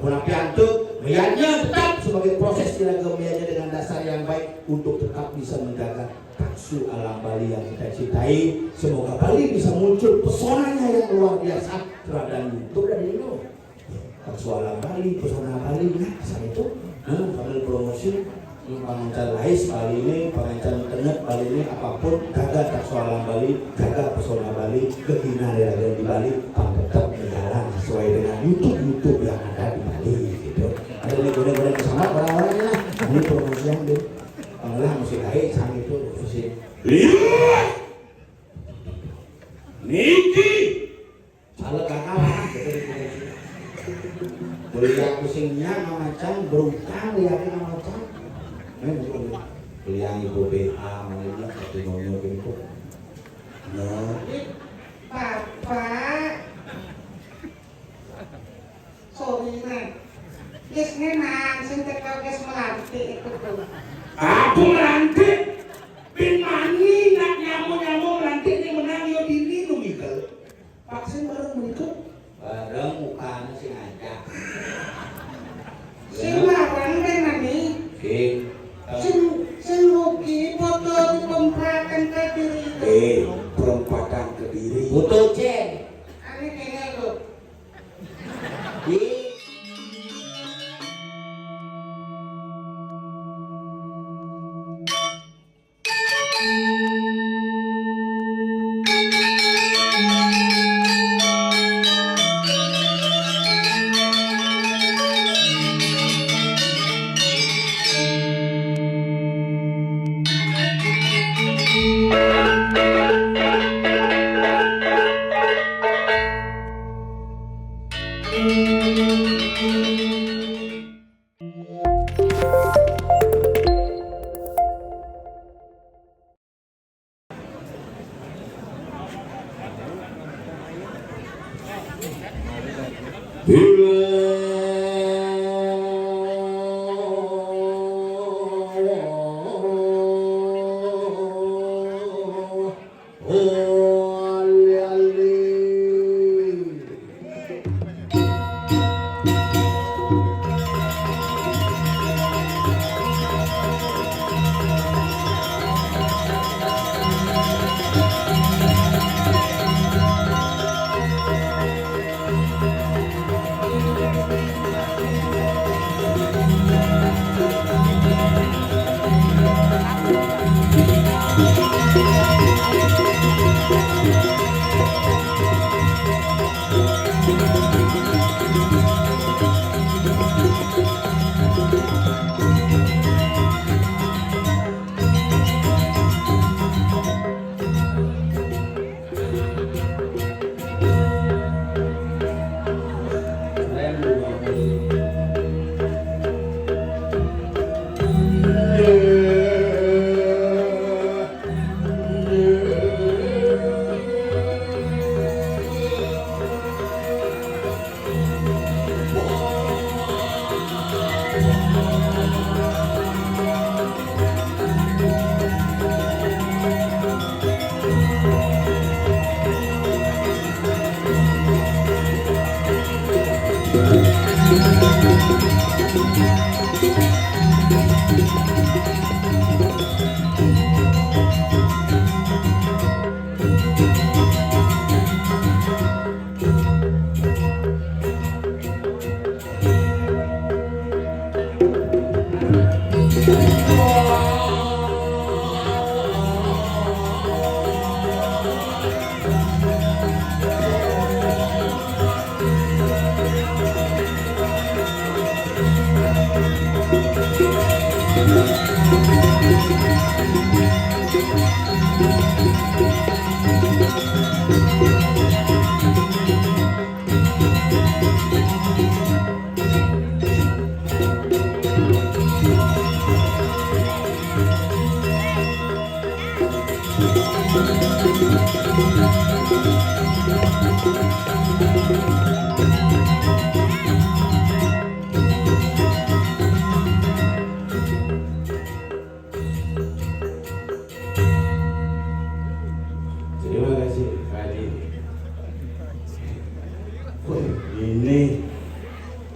Piantuk meyanya tetap sebagai proses dilaga meyanya dengan dasar yang baik untuk tetap bisa menjaga taksu alam Bali yang kita cintai. Semoga Bali bisa muncul pesonanya yang luar biasa terhadap YouTube dan itu taksu alam Bali, pesona Bali, nah asal itu panggil promosi pengancar lais Bali ini, pengancar internet Bali ini, apapun jaga taksu alam Bali, jaga pesona Bali, keinginan yang ada di Bali tetap berjalan sesuai dengan YouTube yang ada di Bali gitu. Ada nih boleh bersama orang-orangnya lah. Ini promosi yang deh. Malah musik lain sang itu musik. Niki. Salah kakak boleh yang pusingnya macam berutang lihatnya macam. Beli yang ibu BA mana satu ngomong gitu. Nah, Bapak. Sorry man. Yes memang sentek guys melantik itu tuh. Aku melantik. Bin mani nak nyamuk melantik ini menang yo diri lu Mikel. Vaksin bareng menikah. Bareng mukanya sih ngajak. Sembarang dengan nih. Semuki foto perempatan ke diri. Perempatan ke diri. Foto cek. Ini kayaknya tuh.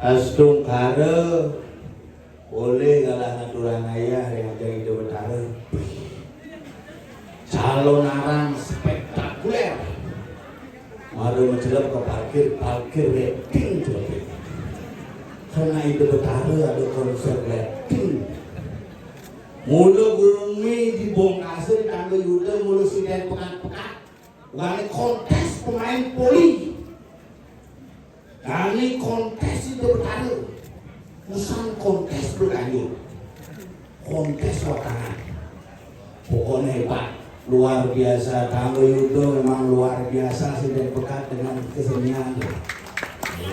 Astung Sungkara boleh kalah ngaturan ayah yang jadi Betara. Calon arang spektakuler. Mari menjelap ke parkir rating coba. Karena itu Betara ada konser rating. Mula bumi dibongkar di tangga Yuda mula siden pekat-pekat. Wani kontes pemain poli. Kali kontes itu Betara. Usan kontes berlanjut. Kontes watangan. Pokoknya hebat. Luar biasa, tangga Yudo memang luar biasa sudah pekat dengan kesenian.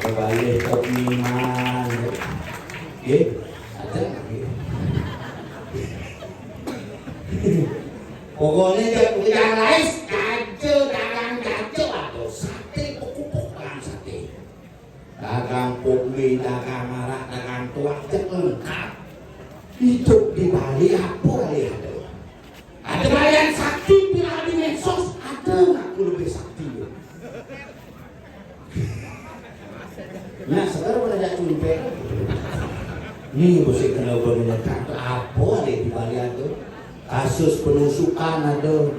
Kembali ke iman. Ada pokoknya yang lain dagang atau sate pokok sate. Dagang pokmi, dagang marak, dagang tuak lengkap. Hidup di Bali apa lihat? Ada bayan sakti bila di medsos ada aku lebih sakti. Nah sekarang pada jatuh lupa. Ini mesti kena berminat apa ada di Bali itu? Kasus penusukan ada.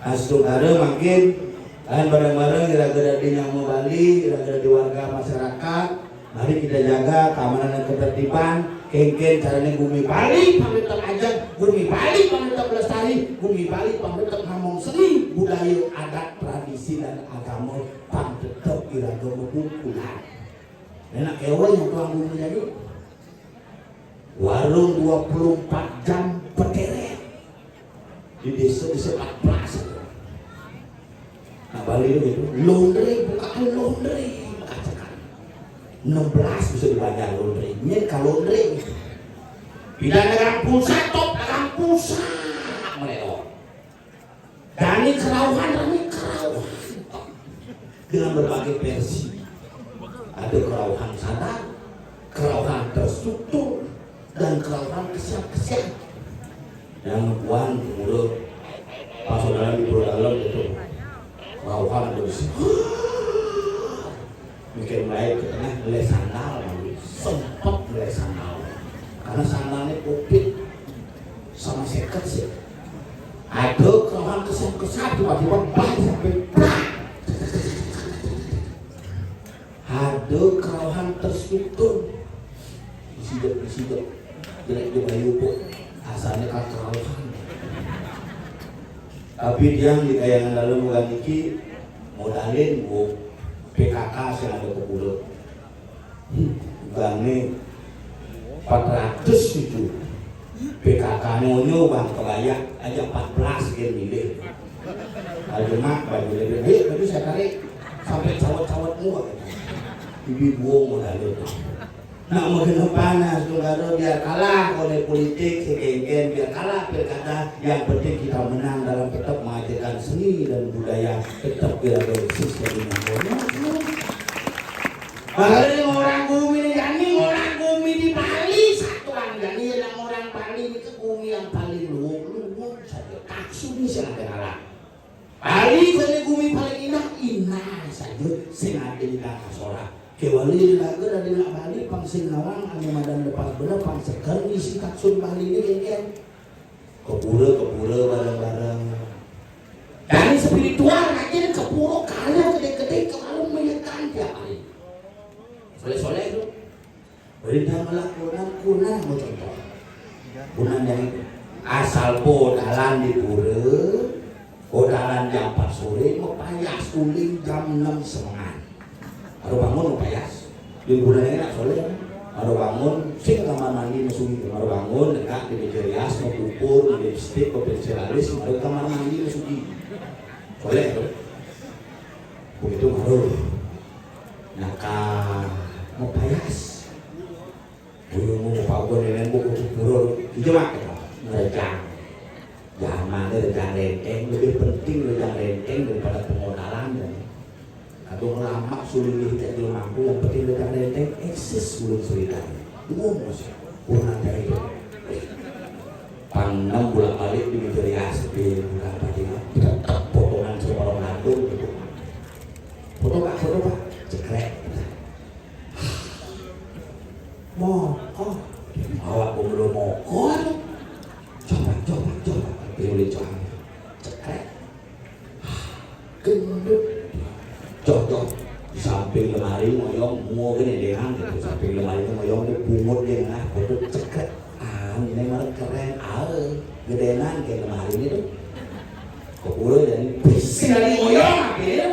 Kasus ada makin dan bareng-bareng gara-gara di Nyamu Bali, gara-gara di warga masyarakat. Mari kita jaga keamanan dan ketertiban. Kengken caranya bumi Bali pamitan aja, bumi Bali pamitan pelestari, bumi Bali pamitan ngomong seni, budaya, adat, tradisi dan agama pamitan iragama kumpulan. Enak ewan yang tuang bumi jadi warung 24 jam peteret di desa 14. Nah Bali itu laundry, bukan laundry. 16 bisa dibayar laundry. Ini kalau laundry pidana dagang pulsa top dagang pulsa melewat. Dan ini kerauhan dengan berbagai versi. Ada kerauhan sadar, kerauhan terstruktur, dan kerauhan kesiap-kesiap. Yang membuat mulut pas saudara di dalam itu kerauhan ada di sini. Mungkin mulai ke tengah mulai sandal, sempat mulai sandal karena sandalnya kupit sama seket sih. Ada kerauhan kesat tiba-tiba baik sampai plak. Ada kerauhan terstruktur disidok jelek di bayu asalnya kan kerauhan. Tapi dia di kayangan lalu bukan iki modalin bu PKK yang ada ke pulau gane 400 itu PKK nyonya bang kebaya aja 14 gen milih ada mak baju lebih tapi saya tarik sampai cawat-cawat muak ibu buang modal itu nak makin panas saudara biar kalah oleh politik sekengken biar kalah pilkada yang penting kita menang dalam tetap mengajarkan seni dan budaya tetap biar eksis dari namanya. Bahkan orang bumi ini orang bumi di Bali satuan jadi yang orang Bali itu bumi yang paling luwung saja taksu ni siya kalah. Bali kalau bumi paling indah saja sengaja tidak kasorak. Kewali lagu dari nak Bali pangsing nawang ane madan lepas bener pangseker isi taksun Bali ini kan kepura bareng-bareng dan spiritual aja kepura kalau gede-gede kalau menyekan tiap hari soleh-soleh itu berita melakukan kunang mau contoh kunang yang asal bodalan di pura bodalan jam 4 sore mau payas uling jam 6 setengah. Ada bangun payas, di bulan ini nak soleh. Ada bangun, sing kamar mandi masuki. Ada bangun dekat di meja rias, mau kupur, lipstick, mau pensil alis, ada kamar mandi masuki. Soleh tu. Begitu baru. Nakal, mau payas. Mau pagon nenek mau kupur, itu mak. Mereka, zaman mereka renteng lebih penting mereka renteng daripada pemodalan dan. Atau lama sulit tidak mampu yang penting mereka renteng eksis belum ceritanya ngomong sih kurang dari itu pang 6 bulan balik di mencari asli bukan tadi tetap potongan seorang landung gitu foto pak cekrek mokok awak belum mokok coba pilih coba cekrek gendut cocok samping lemari moyong mua cái này dengan gitu samping lemari itu moyong dia pungut dia nah itu cekrek ini mah keren gedenan kayak lemari ini tuh kepuro jadi bersih dari moyong akhirnya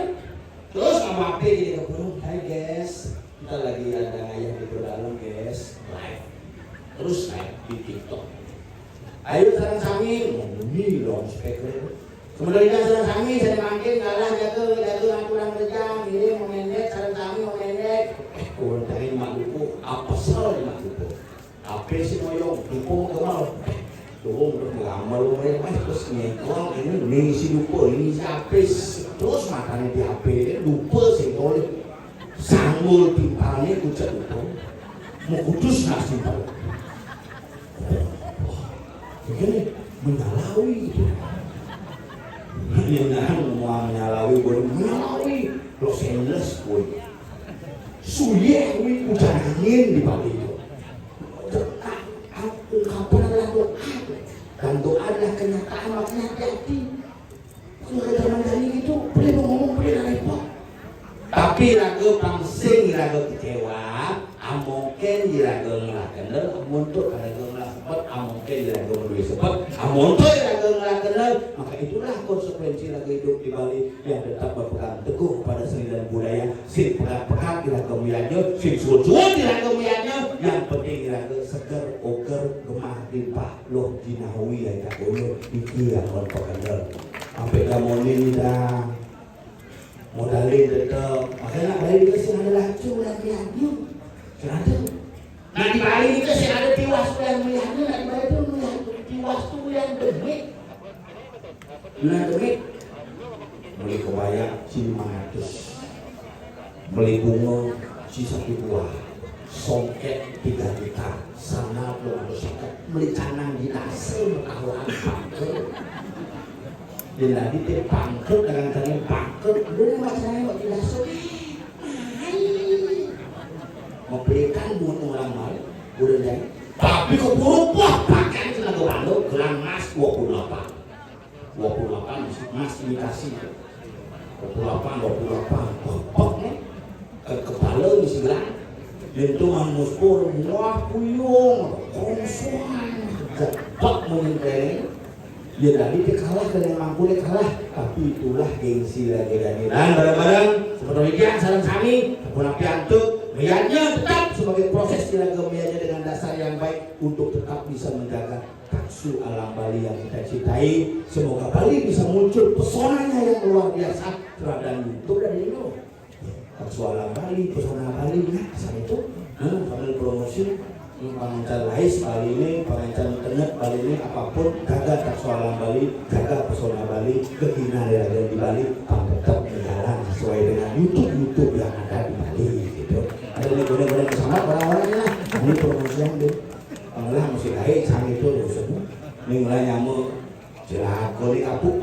terus sama apa jadi kepuro hai guys kita lagi ada ngayah di dalam guys live terus live di TikTok ayo sarang sami ini dong speaker kemudian sarang sami saya makin kalah jaga kurang rejang ini momennya sarang sami momennya kurang dari mak duku apa salah di mak duku apa sih moyong duku kemal tuh mengamal mereka terus nyekong ini si duku ini si apes terus makannya di HP duku sih tolong sanggul timpalnya kucak duku mau kudus nasi tahu begini menyalawi gitu yang mau menyalawi boleh menyalawi Los Angeles boy suye hujan angin di Bali itu ungkapan adalah doa dan doa adalah kenyataan makanya hati-hati kalau ada zaman itu boleh ngomong boleh repot tapi raga pangsing raga kecewa amoken raga ngelakener amonto raga ngelakepet amoken raga menulis sepet amonto raga ngelakener maka itulah konsekuensi raga hidup di Bali yang tetap berpegang teguh pada seni dan budaya sin pegang di raga muyanya sin suwun di raga muyanya yang penting raga seger oger gemah limpah loh dinahui ya tak boleh iki yang kontokander sampai gamonin dah modalin tetap makanya Bali itu sih ada lacu dan melihatnya ada nah di Bali itu sih ada tiwas dan melihatnya nah di Bali itu melihat tiwas itu yang demik nah demik beli kebaya si 500 beli bunga si 1 buah songket 3 juta sana belum ada songket beli canang di nasi kawan pangkel dan tadi dia pangkel kadang-kadang pangkel belum macamnya mau tidak suka mau belikan buat orang lain udah jadi tapi keburu wah pakai tenaga bandung gelang emas 28 emas imitasi 28 pokok nih kepala misi gelang dan tuhan muspur wah puyung kongsuan getok menyentuh ya tadi dia kalah dengan mampu dia kalah tapi itulah gengsi lagi dan barang-barang seperti yang saran kami pulang piantuk meyanya tetap sebagai proses dilaga meyanya dengan dasar yang baik untuk tetap bisa menjaga taksu alam Bali yang kita cintai semoga Bali bisa muncul pesonanya yang luar biasa terhadap YouTube dan ini taksu alam Bali pesona Bali nah saat itu sambil promosi pengencar lais Bali ini, pengencar internet Bali ini apapun jaga taksu alam Bali, jaga pesona Bali, kekinian di Bali, tetap berjalan sesuai dengan YouTube yang ada di Bali gitu. Ada nih guna-guna bersama orang-orangnya, ini promosi yang deh, pengelah musik lain sang itu semua, ini mulai nyamuk, jelako di kapuk,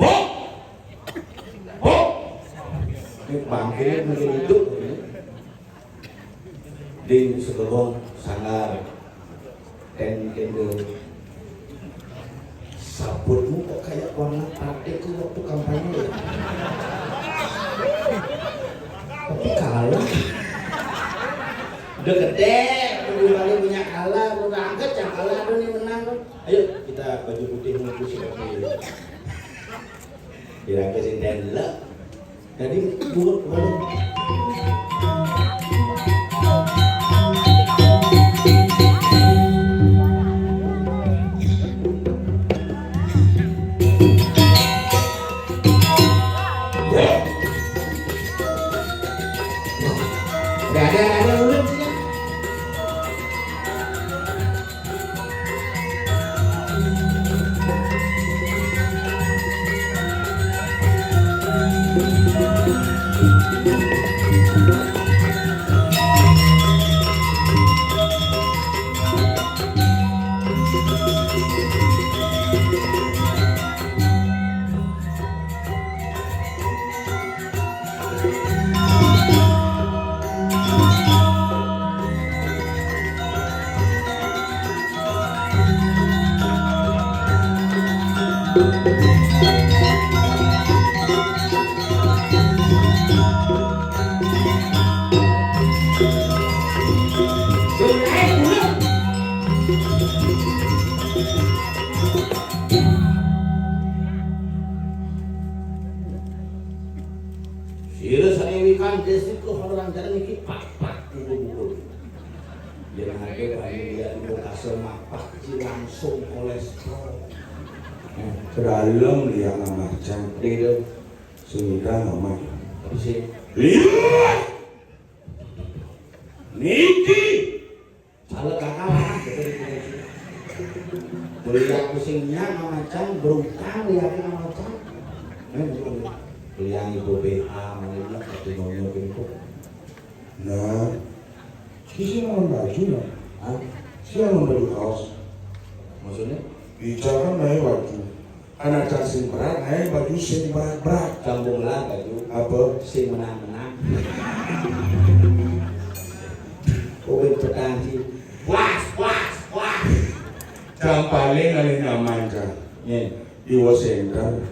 ini bangkit mungkin itu, di segelong sangar. Dan itu sabunmu kok kayak warna pate ke waktu kampanye tapi kalah udah gede udah kali punya kalah udah angkat yang kalah udah nih menang ayo kita baju putih menuju seperti ini dirangkai sindela jadi buat ada Sira saewikan desi tuh orang jalan iki pak buru-buru. Yang harga dia di lokasi mapak langsung kolesterol. Terdalam dia nama cantik itu sudah nama. Tapi sih, Lihat, Niki, salah kakak lah. Beliau pusingnya nama can berutang lihat nama can. Beliau itu BH mana satu nyonya bentuk. nah, siapa yang baju lah? Hah? Siapa yang baju kaos? Maksudnya? Bicara naik baju, anak cacing berat naik baju sing berat. Campur lah baju. Apa? Si menang-menang. Oh petang sih. Puas. Yang paling kali nyaman kan, Ya. di Washington.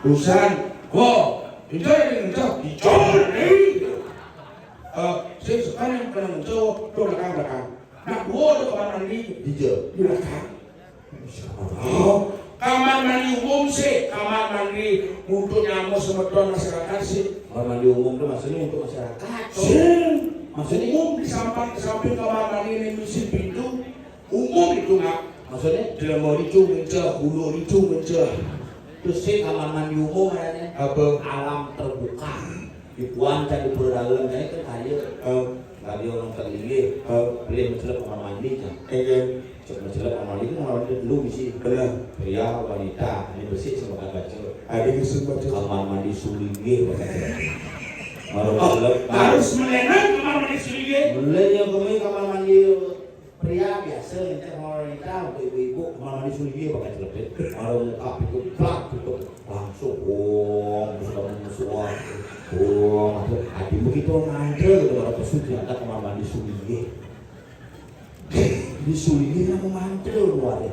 Urusan, itu saya sekarang kena mencoba ke belakang. Nak gua ke kamar mandi di belakang. Kamar mandi umum sih, kamar mandi untuk nyamuk semeton masyarakat sih. Kamar mandi umum itu maksudnya untuk masyarakat. Maksudnya umum di samping kamar mandi ini misi pintu umum itu nggak. Maksudnya Tidak mau dicung mencah, hulu dicung mencah. terus sih kamar mandi umum kayaknya Apa? alam terbuka. Di puan kan di dalam kan kaya nggak dia orang terlilit. Beli mencelap kamar mandi kan. Cek mencelap kamar mandi itu kamar mandi dulu misi. Benar. Pria wanita ini bersih sama baca. Ada yang sempat Kamar mandi sulinge baca. Maru harus menenang kamar mandi sendiri. mulai yang kami kamar mandi pria biasa minta kamar wanita untuk ibu-ibu kamar mandi sulinge pakai celebet. Maru muka itu plak itu langsung sudah musuh. Hati begitu mantel gitu kalau pesuci ada kamar mandi sulinge. Di sulinge nama mantel muade.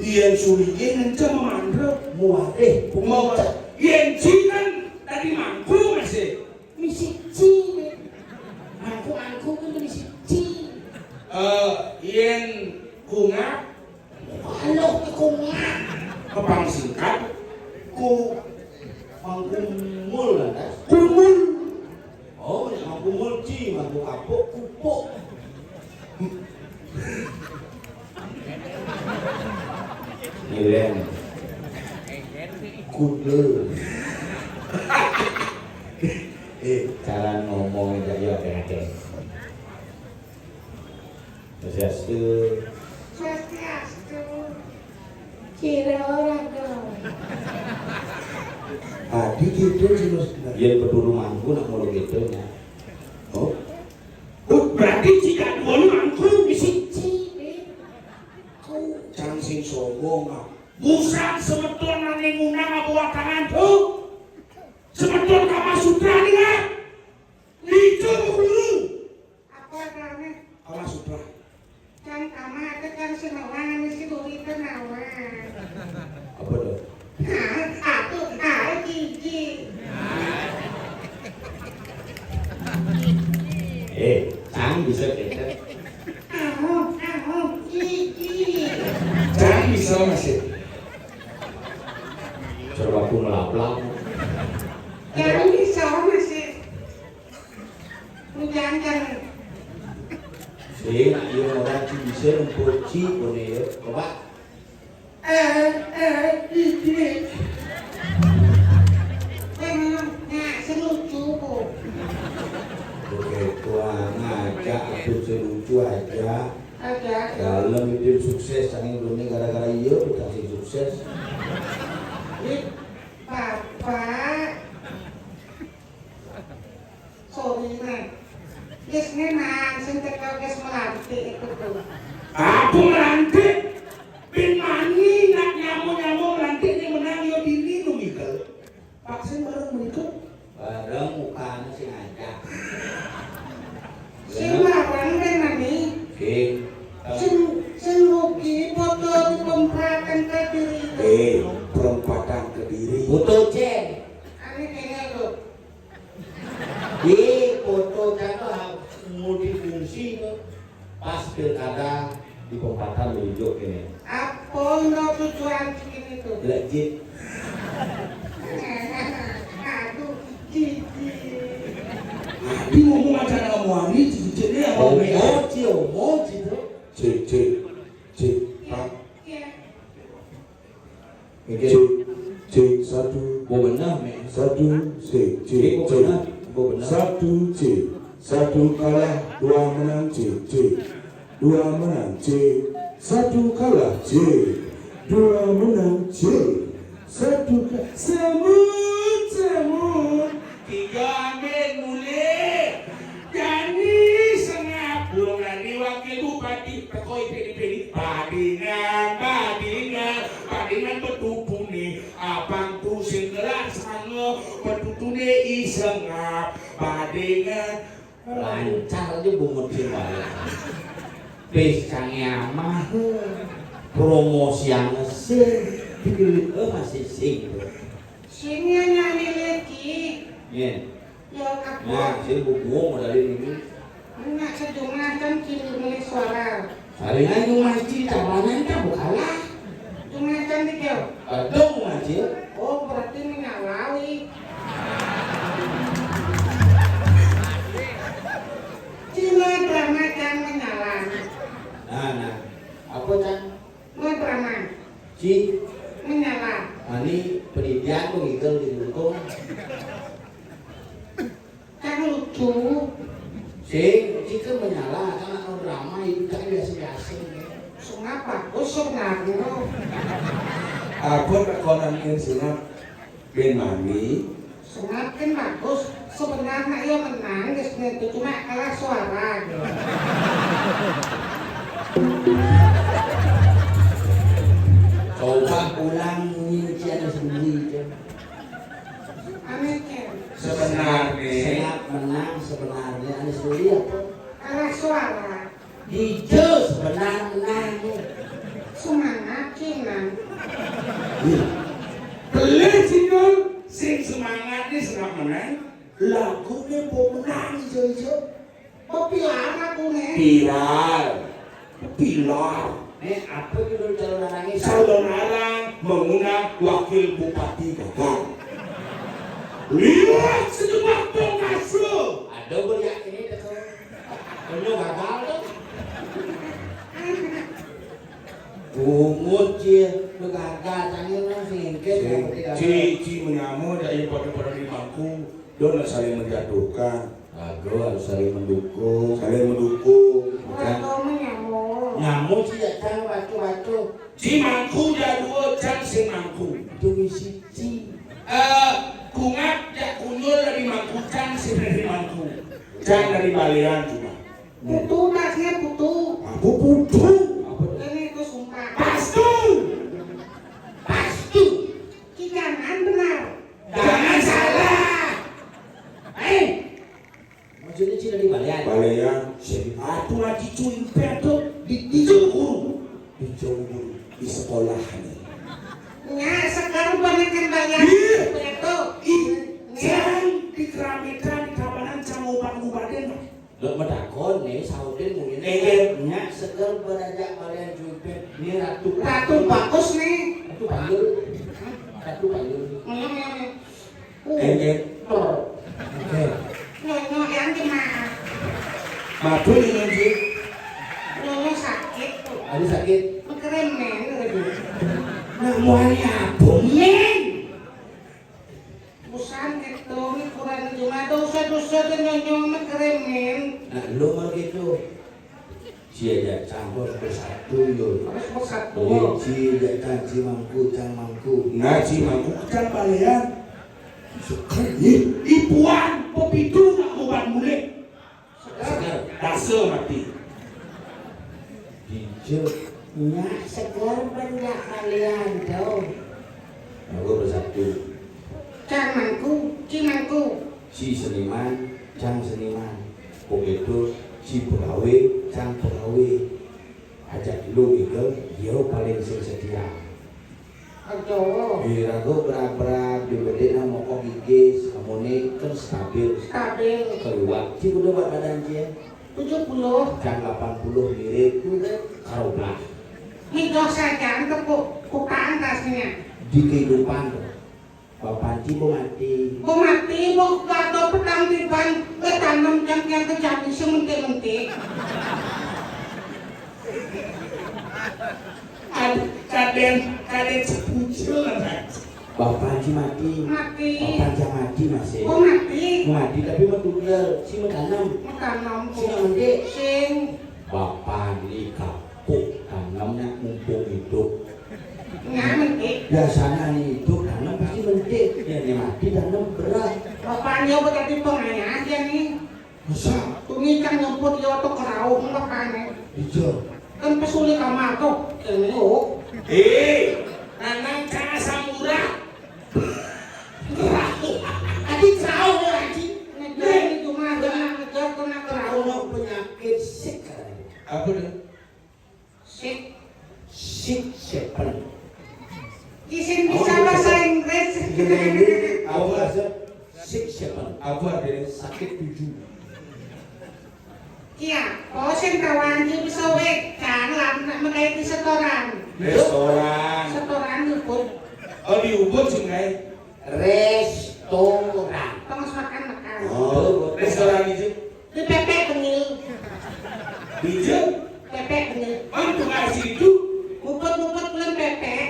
Iya sulinge nanti memandang. Muade Mau yang cikan tadi mangku masih. Misi ci. Angku kan misi ci. Yang kungap Halo kekunga. kepang singkat ku mangkumul lah kan? kumul. Oh, mangkumul ci, mangku kapuk, kupuk. Nilen kude. Cara ngomong aja ya kadang. Swastiastu. Swastiastu. Kira orang dong. Di gitu sih mas. Dia berduru mangku nak mau gitu nya. Oh, Berarti jika dua mangku Misi ci. Kau cangsing sombong ah. Busan semeton nane ngundang abuah tangan tuh. Semeton Kama Sutra nih kan. Itu dulu. apa namanya? Kama Sutra. Kan kama itu kan senawan misi duri kenawan. apa tuh? Aku gigi. Cang bisa kita. Gigi. Jangan bisa masih. Coba aku melaplang. Jangan bisa masih. Jangan. Iya, orang ci bisa untuk ci boleh ya. Coba. Gigi. Nah, selucu bu. Oke, tuan ngajak aku selucu aja. Ada. Dalam hidup sukses, saking dunia gara-gara iya dikasih sukses. Bapak. Sorry man. Yes memang, sentek kau guys melantik itu tuh. Aku melantik. Bin mani nak nyamuk melantik ini menang yo diri lu Mikel. Vaksin bareng menikah. Bareng mukanya sih ngajak. Sembarang kan nani. Oke. Sen rugi foto pemprakan ke fungsi tuh pas pilkada di Pempatan menunjuk ini. Apa no tujuan ini tuh? Legit. Aduh, Cici. Abi ngomong aja dengan Muani, cici-cici ya mau Moji tuh. Cik, Pak. Ya. Cik, satu. Mau benar, men. Satu, cik, Mau benar, mau benar. Satu, cik. Satu kalah, dua menang, cik. Dua menang, cik. Satu kalah, cik. Dua menang, cik. Satu kalah. Semut. Tiga ambil mulai. Jadi sengap bulan di wakil bupati tekoi pedi badingan betupu nih abang tu singgerak sange betutu nih isengap badingan Lancar aja bungut sih balik. Pisangnya mah promosi yang ngesir dipilih masih sing. Sini nyanyi lagi. Iya. Ya aku. Nah, sini buku dari ini. Enggak sejumlah kan kini milik suara. Salingan itu masjid cabanan tak bukalah. Cuma kan dijawab. Kadang masjid. Oh berarti menyalawi. Cina drama kan menyala. Nah, apa kan? Mau drama Ci, menyala. ini pendidikan kok gitu di dukung. Kan lucu. Ci kan menyala karena kalau drama itu kan biasa-biasa. Sungai bagus sebenarnya. apa rekonan yang senap ben mami Sungai kan bagus. Sebenarnya ia menang, itu cuma kalah suara. Coba ulang rincian sendiri. Aneh kan. sebenarnya Senap menang sebenarnya ada sendiri apa? Kalah suara. Hijau sebenarnya. Semangat kinan. beli sinol sing semangat nih senap menang lagunya mau menang hijau-hijau Pepiar aku nih. pilar Apa itu calon nangis? calon arang mengundang wakil bupati gagal lihat sejumlah tongkas lo Ada beriak ini dekat. Penuh gagal tuh. Bungut cie, lu gagal tanya lah singket. Cici menyamu dari pada di bangku don saling menjatuhkan Gagal harus saling mendukung. Orang kau menyamuk. Nyamuk sih datang batu-batu. Ci mangku jadua can sing mangku Demi siji. kungat jak kunyul dari mangku can sing dari mangku can dari balian cuma Putu dasnya putu. aku putu Ini aku sumpah. pastu Jangan benar. jangan salah Maksudnya sih dari balian. balian aku lagi cuy pedo di jauh guru di sekolah nih Ya sekarang banyak yang bayar. Iya. Itu. Jangan di keramitan di kabanan camupan gubaden Lo medakon nih saudin mungkin. Nyak seger berajak balian jupet. Ini ratu. Ratu bagus nih. Ratu panggil. Ratu panggil. Engek Oke. Nyonya yang gimana? matu ini sih Nyonya sakit tuh. Ada sakit. Keremen lagi. Namanya apa men? Busan itu nih kurang cuma dosa-dosa dan nyonya keremen. Nah lo mah gitu. Si aja campur bersatu yo. Harus bersatu. Si aja caci mangku cang mangku. ngaji mangku kan balian ibuan pepitu nak buat mulai Segar. dasar mati Hijau. Nyak segar benda kalian tau. Nah gue bersatu. Cimangku. Si seniman, cang seniman. Begitu si pegawai, cang pegawai. Ajak lu gitu, dia paling sing setia. Aduh. Birago berak-berak, dibedena mokok gigis, kamu kan stabil. Stabil. Keluar, si udah buat badan dia. 70. Jam 80 mirip karo belah. Hidup saja untuk bukaan tasnya. Di kehidupan Bapak Cibo mati. Bu mati, bu gak tau petang tiban tanam yang terjadi sementik-mentik. Kaden sepucuk kan. Bapak Ci mati. Mati. Bapak Ci mati masih. Bu mati. Mati tapi mendunia si menanam. Tanam Si mendik. sing. Bapak di kapuk tanamnya mumpung hidup. Nggak mentik. Biasanya nih hidup tanam pasti mendik. Yang mati tanam berat. Bapaknya berarti pengayah aja nih. Masa? Tumi kan nyemput yo to kerau bapaknya. Hijau. Kan pesuli kamar tuh. Ini oh. Nanang cara samura. Adik kerau ya adik. Ini cuma ngejar kena kerau. Kalau penyakit sik katanya. Apa dia? Sik. Sik sepen. Isin bisa bahasa Inggris. Apa bahasa? Sik sepen. Apa dia? Sakit 7. Iya, oh sing kawan iki bisa wek kan lan mengaiti setoran. Restoran. Setoran nyebut Oh di Ubud sih ngai. Restoran. tengah makan. Oh, Restoran itu. Di pepek bengil, Bijak. pepek bengil. Mantu kasih itu. Ngumpet-ngumpet bulan pepek.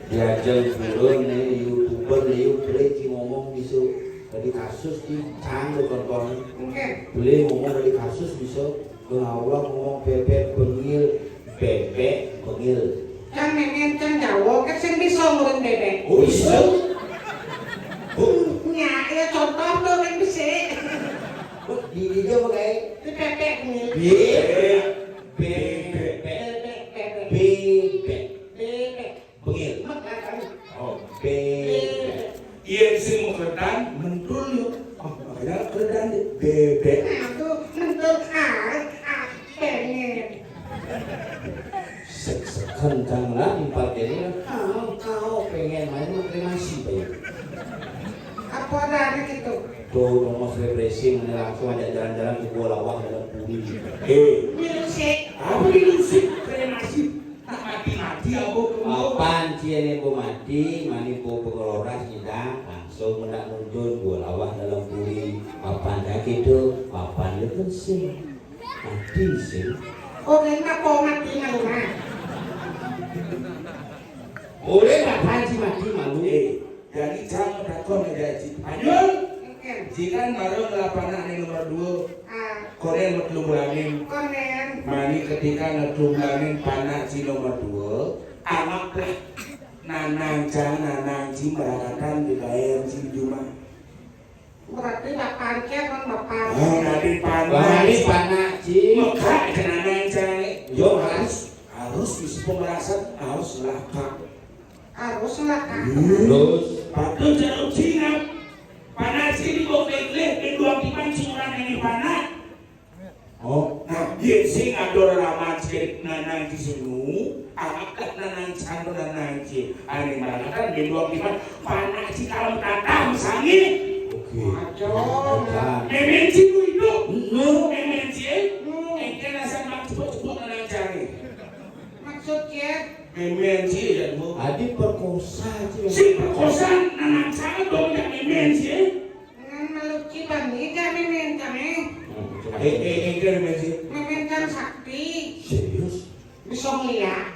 Diajak turun nih YouTuber nih boleh ngomong bisa dari kasus di canggih konton. Oke. Boleh ngomong dari kasus bisa ngawang ngomong bebek bengil bengil. Kan nenek kan Jawa kan sing bisa ngurun bebek. Oh bisa. Ya, ya contoh tuh kan bisa. Di dia pakai Di pepek bengil. bebek Bebek. bebek Bebek. bengil. Makan. Oh bebek. Iya sih mau keredan mentul yuk. Oh makanya keredan deh. Bebek. Aku mentuk pengen. Kencang lah impar ini kau pengen main kremasi bayar. Apa ada gitu? Tuh ngomong selebrasi langsung ajak jalan-jalan ke Gua Lawang dalam puri. Musik. Apa di musik kremasi? Tak mati-mati aku kemau. Apaan cie bu mati, mani bu pengelola sidang langsung mendak nunjuk Gua Lawang dalam puri. Apaan dah gitu? Apaan lu kan sih mati sih. Oh, enggak mau mati maluman. Boleh apaan sih mati malu? Jadi jangan takut menjadi Anyul. Oke. Jika marung lapangan yang nomor 2 Ah, Korea ngetlumulanin konen. mani ketika ngetlumulanin panah si nomor 2 anaklah nanang barakatan di daerah si Juma. Berarti bapak kan bapak. Oh nanti panah Bani panah ci. mekak ke nanang Yo harus bisa pemerasan harus laka. Haruslah kan. terus Patut jaruk sinap panah sini kok begleh di dua timan singuran ini panah. oh Nah, dia sing ador ramat skerik nanang di sunu, angkat nanang cando nanang ci. Ani marakatan di dua timan panah si kalam tatam sangi. oke. Ajo. Memen ci ku itu. Nu Memen ci. Engke nasan mak cepet-cepet nanang cari. Maksudnya Memen ci ya mu. Adi perkosa ci. Si perkosaan nanang cari dong ya memen ci. dengan meluci bandi kami kami Engke memen ci. memenkan sakti Serius? bisa melihat.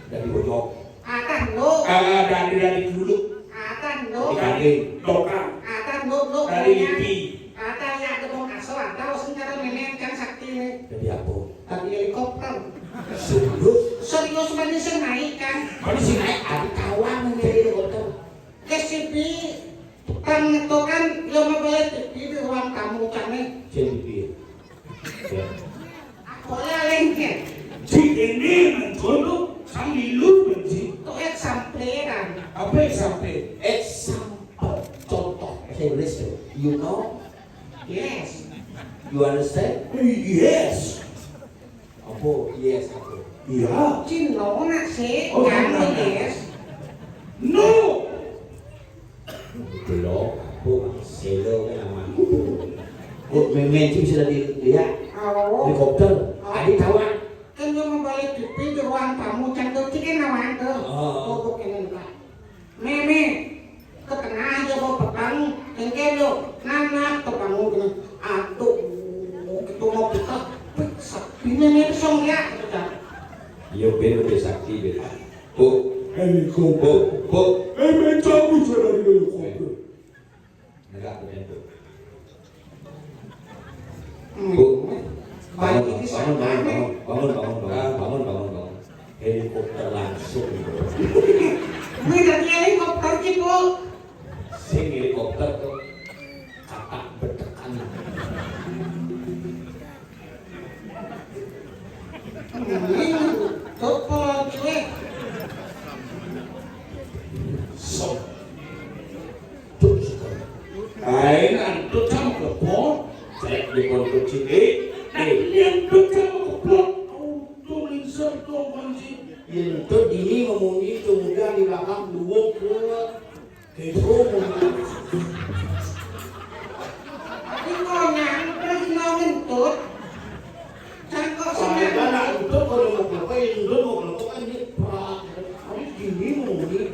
Dari bojok. Akan lo, Dari dulu. akan lo, Dari dokang. akan lo. Dari lipi. Akan ya ketemu kaso atau secara memenkan sakti ini. Jadi apa? Tadi helikopter. Serius? Serius banget sih naik kan. Kalau sih naik ada kawan yang jadi helikopter. SCP kan itu kan yang boleh di ruang tamu kami. Jadi ya. Boleh lengket. Ci ini mentolo samilu benci. Itu eksempleran. Apa yang sampai? Example, contoh. Saya tuh. You know? Yes. You understand? Yes. Apa? Yes apa? Iya. Cino nak sih, Oh, kan nah. yes. No. Belum. Apa? Selo kan nama. Memen sih bisa dilihat. Oh. Helikopter. Adik tahu kan? Kan dia mau balik TV di ruang tamu cantik cikin nama itu. Oh, bukan enggak. Meme, ke tengah aja bawa petang, engke yo, nanak tepangu gini. Aduh, itu mau kita, sakti meme song ya. Iya ben udah sakti ben. Bu, Helikopter. bu. Cabut saya dari helikopter. Enggak bener bu. Bu, baik ini Bangun. Helikopter langsung. Ini dari helikopter gitu. Sing helikopter tuh kakak bertekan. Tuh kalau cuek. Sok. Tuh sekali. Kain antu sama kepon. Cek di kontur cini. Yang betul kepon. Auto laser tuh panci. Itu dini ngomongin kemudian di belakang dua ke hidro. Tapi kalau terus mau ngentut, cangkok Saya senang. nak itu kalau mau ngapain dulu mau ngapain ini prak. Habis dini ngomongin.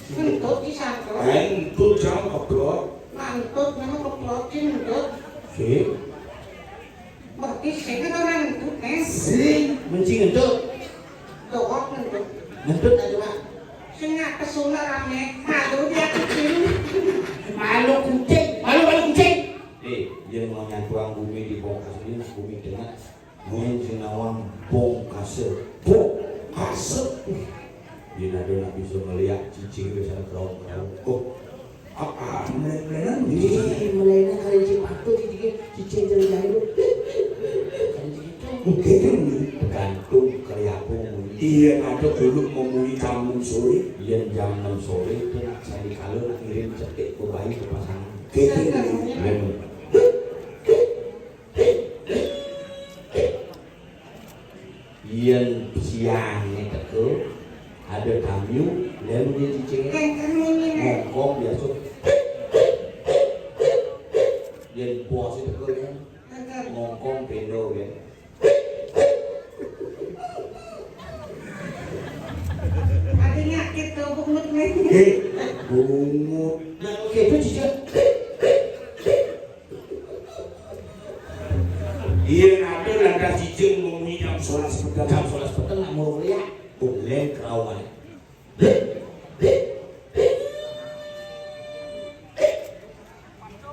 Ngentut di sangkok. Kain itu jam keblok. Ngentut memang keplokin ngentut. Si, Berarti saya kan orang ngentut nih. menci ngentut. Dook ngentut. Ngentut aja pak. Saya kesuna rame. Malu dia kecil. Malu kucing. Dia mau nyatuang bumi di bongkas ini, bumi dengan main sinawang bongkase. Dia nak bisa melihat cicing besar kerong. Melenan Melena kali cipatu cicing jadi itu. Tergantung keliapung. Iya ada dulu memulai jam 6 sore. Iya jam 6 sore itu nak cari kalau nak ngirim cetek ke bayi ke pasangan. Memang. Yang siangnya teko ada tamu lalu dia cicingnya Kan ini nih. ngongkong biasa yang puas itu teko ya ngongkong pendo ya Adanya kita bungut nih. Bungut. nah oke itu cicing Iya ada lada cicing memulai jam 11 petang. jam 11 petang nak mau lihat boleh kerawan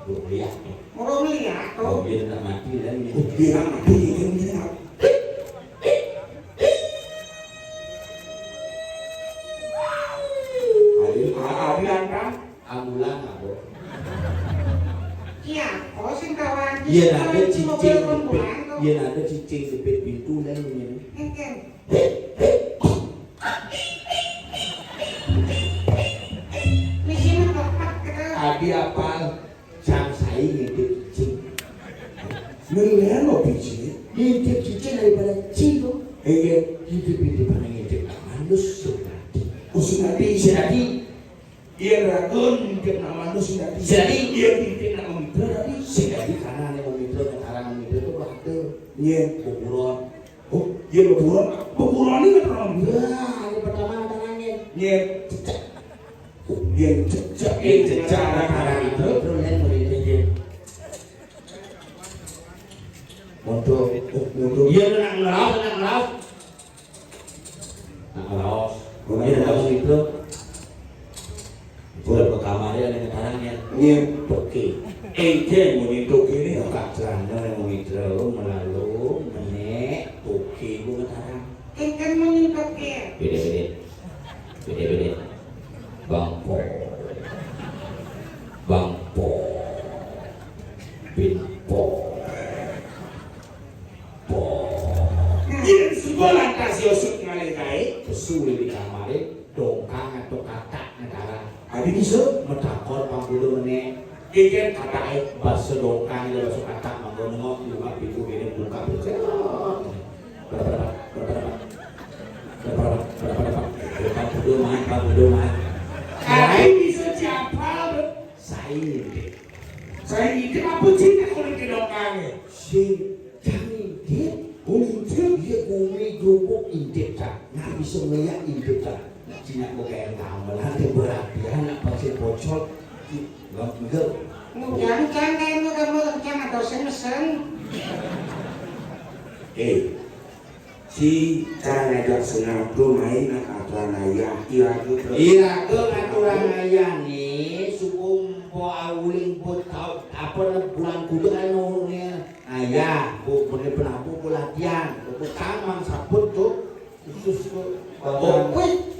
boleh lihat Mau lihat oh tuh. dia tak mati dan Dia mati yang lihat. Ada kan? ambulan apa Iya, oh sing kawan. iya ada Mobil cicing kumpulan tuh. iya ada cicing di pintu dan ini Engken. Misi mengkopak ke. adi apa jam saya ngintip cicing Melenan lo biji. ngintip cicing daripada cicing Iya. ngintip mana ngintip manus sunati Usunati. sunati Iya ragun ngintip nama lu Sunati. Sunati Iya ngintip nama mitra tadi. sunati karena yang memikir sekarang memikir itu berarti Iya. kuburan Oh, iya beburan. Beburan ini kan orang. ya ini pertama tangannya Iya. cecak Iya jejak. jejak anak itu terus yang mereka untuk Untuk iya nak ngelaos iya ngelaos itu udah ke kamarnya dengan tangannya Iya. oke Ente mau itu kiri. kak celana yang mau itu melalui menek oke gue ngetarang Engken menyimpang ke. beda bangpo pinpo Iya sekolah kasih usut ngalih kai. kesuwi di kamarnya dongkang atau katak negara Adi bisa. metakon 40 menit Ikan kata bahasa dongkang dan bahasa katak mangga nengok buka pintu ini buka pintu berapa Saya bisa siapa? Saya Saya ini apa cinta kalau kedokangnya? Si kami dia dia bumi gerubuk intip cak, nggak bisa melihat intip cak. Cina kok kayak kamu nanti berlatihan pasti bocor, nggak enggak. Jangan kayak kamu jangan dosen mesen. Si cara ngajak sengaja main aturan ayah Iya ke aturan ayah nih suku po awuling po tau apa bulan kudu anu ayah po bener penabu po latihan po kamang saput tuh khusus tuh Wih,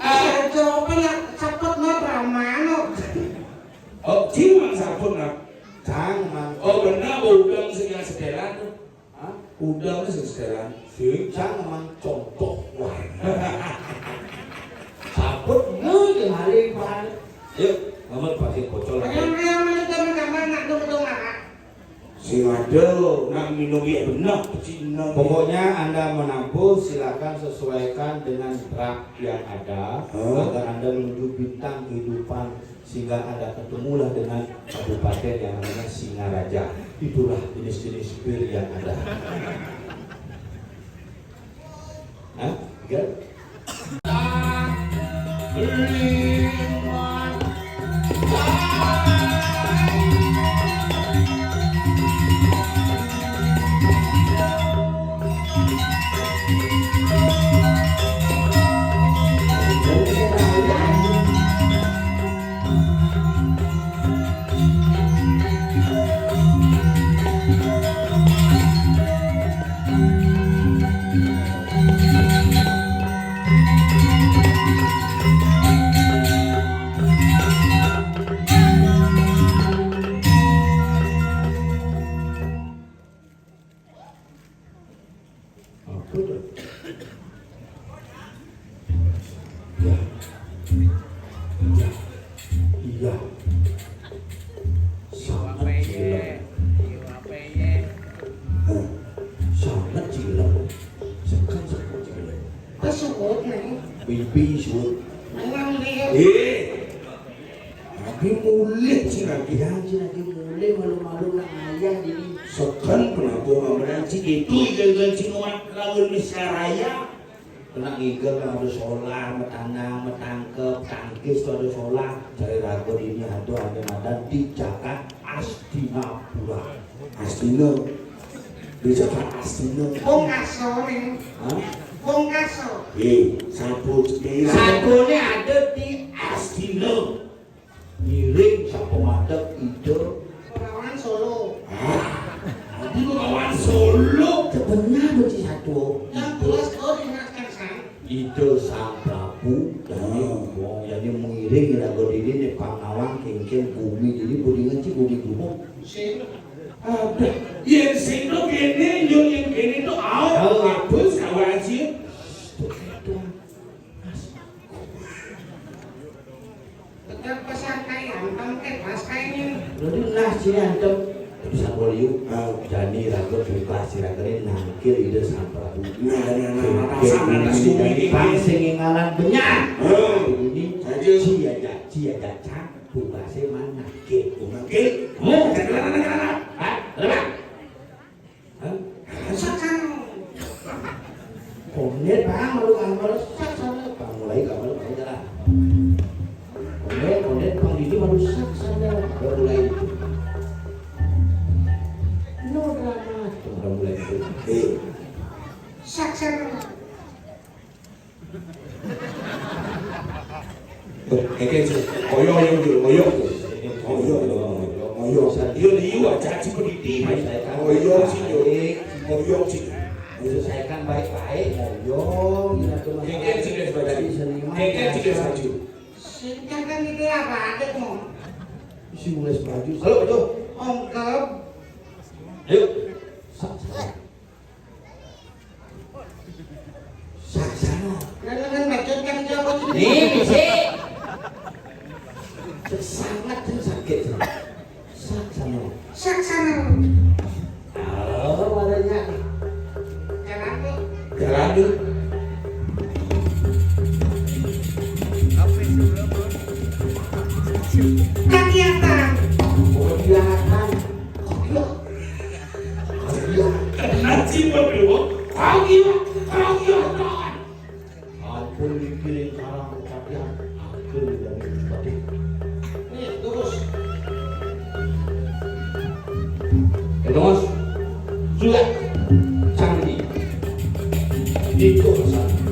jawabannya saput no ramano. oh cimang saput nak kamang oh benar udang sehingga setelan tuh udang setelan si kamang contoh wah saput nih hari pan yuk kamu pasti bocor Yang mana nak dong nak. si ada nak minum ya benar Cina pokoknya Anda menabuh silakan sesuaikan dengan draft yang ada agar Anda menuju bintang kehidupan sehingga Anda ketemulah dengan kabupaten yang namanya Singaraja. Itulah jenis-jenis bir yang ada. Hah? Gak? Iya. Sangat gila. Sangat gila. Sangat gila. Kesebut nih. Bibi suut. Memang dia. tapi mulit sih lagi Yang lagi mulai malu-malu nak ayah ini. sekan penabuh ngameran si itu dengan cinuan lawan Misaraya Kena ngigel kan ada solar, metanang, metangkep, tangkis tuh ada solar. Cari ragu ini ada di Jakarta Astinapura. Astina di Jakarta Astina Bongkaso nih. Hah? Bongkaso. satu cedera Satunya ada di Astina. Miring sama madep itu. Perawan Solo. di kawan Solo Benar betul satu. Yang jelas kau ingatkan saya. Itu Sang Prabu jadi wong jadi mengiring ragu ini nih pangawang kengkeng bumi jadi budi ngeci budi gumuk. Si. ada yang sino gini yang gini tuh hapus kawan sih Tetap pesan kayak anteng kelas kayaknya. Jadi nah sini antem bisa boleh jadi ragu buka si ragu ini nangkil ide Sang Prabu. Jadi pangsing ngalan benyar. Ini cia cang buka si mana ke mau kenapa? Komet bang malu kamar sak sana bang mulai kamar jalan. Komet bang ini malu sak sana baru mulai itu. No drama baru mulai itu. Saksana. koyo dia liu aja sih pendidik koyo sih Menyelesaikan baik-baik, moyo, Kengkeng sih guys, baju. Singkatkan itu apa ada mau? Si mulai baju. Halo, baju. Ongkep. Ayo. Saksana. Dengan macam yang jawab itu. Nih, bisi. Sangat sakit. Saksana. Saksana. Halo, warnanya. Jalan tuh. Kegiatan. Kegiatan. Terus sudah canggih itu pesan.